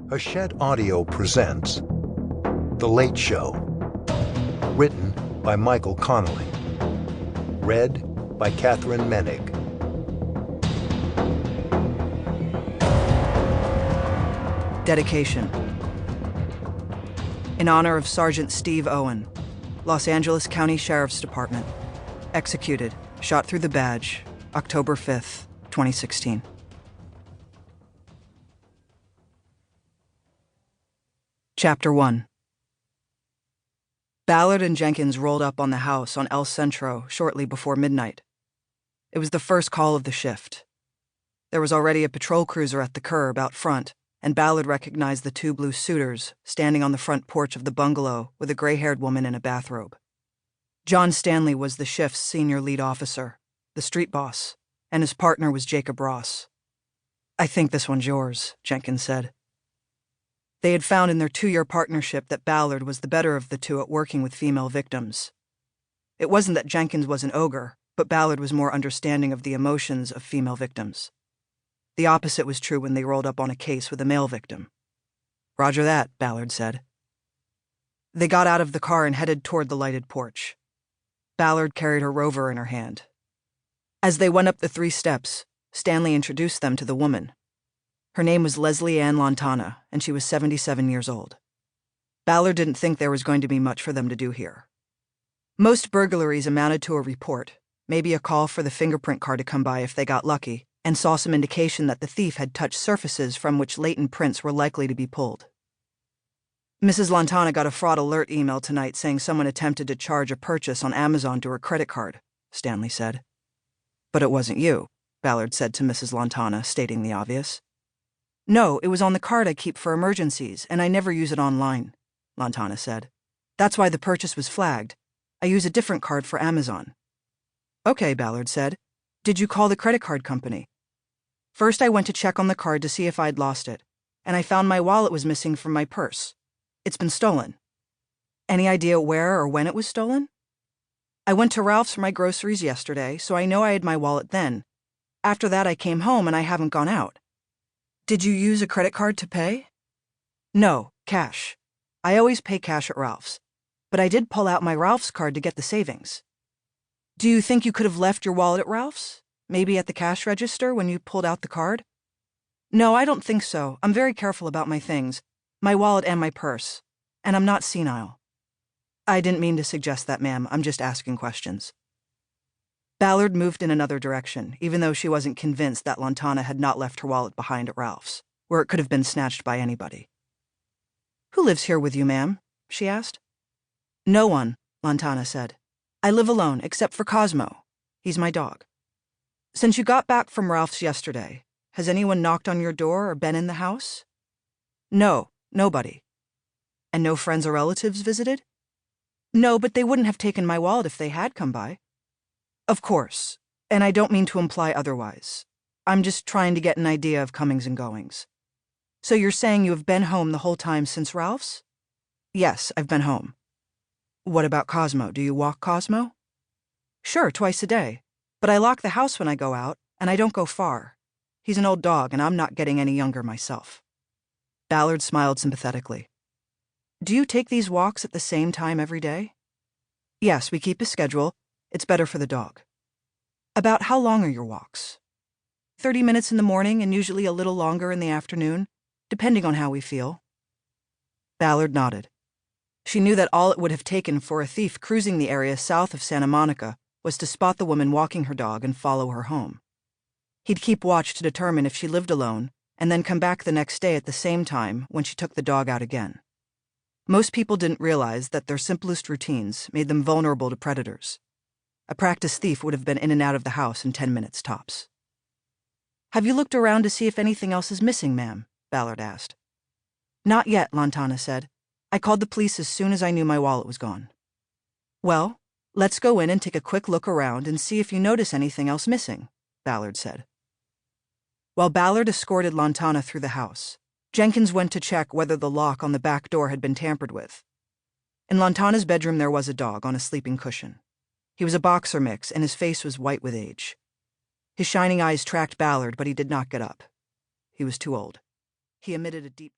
Hachette Audio presents The Late Show. Written by Michael Connelly. Read by Katherine Moennig. Dedication. In honor of Sergeant Steve Owen, Los Angeles County Sheriff's Department. Executed, shot through the badge, October 5th, 2016. Chapter 1. Ballard and Jenkins rolled up on the house on El Centro shortly before midnight. It was the first call of the shift. There was already a patrol cruiser at the curb out front, and Ballard recognized the two blue suitors standing on the front porch of the bungalow with a gray-haired woman in a bathrobe. John Stanley was the shift's senior lead officer, the street boss, and his partner was Jacob Ross. "I think this one's yours," Jenkins said. They had found in their 2-year partnership that Ballard was the better of the two at working with female victims. It wasn't that Jenkins was an ogre, but Ballard was more understanding of the emotions of female victims. The opposite was true when they rolled up on a case with a male victim. "Roger that," Ballard said. They got out of the car and headed toward the lighted porch. Ballard carried her rover in her hand. As they went up the 3 steps, Stanley introduced them to the woman. Her name was Leslie Ann Lantana, and she was 77 years old. Ballard didn't think there was going to be much for them to do here. Most burglaries amounted to a report, maybe a call for the fingerprint car to come by if they got lucky, and saw some indication that the thief had touched surfaces from which latent prints were likely to be pulled. Mrs. Lantana got a fraud alert email tonight saying someone attempted to charge a purchase on Amazon to her credit card, Stanley said. "But it wasn't you," Ballard said to Mrs. Lantana, stating the obvious. "No, it was on the card I keep for emergencies, and I never use it online," Lantana said. "That's why the purchase was flagged. I use a different card for Amazon." "Okay," Ballard said. "Did you call the credit card company?" "First I went to check on the card to see if I'd lost it, and I found my wallet was missing from my purse. It's been stolen." "Any idea where or when it was stolen?" "I went to Ralph's for my groceries yesterday, so I know I had my wallet then. After that I came home and I haven't gone out." "Did you use a credit card to pay?" "No, cash. I always pay cash at Ralph's. But I did pull out my Ralph's card to get the savings." "Do you think you could have left your wallet at Ralph's? Maybe at the cash register when you pulled out the card?" "No, I don't think so. I'm very careful about my things, my wallet and my purse. And I'm not senile." "I didn't mean to suggest that, ma'am. I'm just asking questions." Ballard moved in another direction, even though she wasn't convinced that Lantana had not left her wallet behind at Ralph's, where it could have been snatched by anybody. "Who lives here with you, ma'am?" she asked. "No one," Lantana said. "I live alone, except for Cosmo. He's my dog." "Since you got back from Ralph's yesterday, has anyone knocked on your door or been in the house?" "No, nobody." "And no friends or relatives visited?" "No, but they wouldn't have taken my wallet if they had come by." "Of course, and I don't mean to imply otherwise. I'm just trying to get an idea of comings and goings. So you're saying you have been home the whole time since Ralph's?" "Yes, I've been home." "What about Cosmo? Do you walk Cosmo?" "Sure, twice a day. But I lock the house when I go out, and I don't go far. He's an old dog, and I'm not getting any younger myself." Ballard smiled sympathetically. "Do you take these walks at the same time every day?" "Yes, we keep a schedule. It's better for the dog." "About how long are your walks?" 30 minutes in the morning and usually a little longer in the afternoon, depending on how we feel." Ballard nodded. She knew that all it would have taken for a thief cruising the area south of Santa Monica was to spot the woman walking her dog and follow her home. He'd keep watch to determine if she lived alone, and then come back the next day at the same time when she took the dog out again. Most people didn't realize that their simplest routines made them vulnerable to predators. A practiced thief would have been in and out of the house in 10 minutes tops. "Have you looked around to see if anything else is missing, ma'am?" Ballard asked. "Not yet," Lantana said. "I called the police as soon as I knew my wallet was gone." "Well, let's go in and take a quick look around and see if you notice anything else missing," Ballard said. While Ballard escorted Lantana through the house, Jenkins went to check whether the lock on the back door had been tampered with. In Lantana's bedroom there was a dog on a sleeping cushion. He was a boxer mix, and his face was white with age. His shining eyes tracked Ballard, but he did not get up. He was too old. He emitted a deep...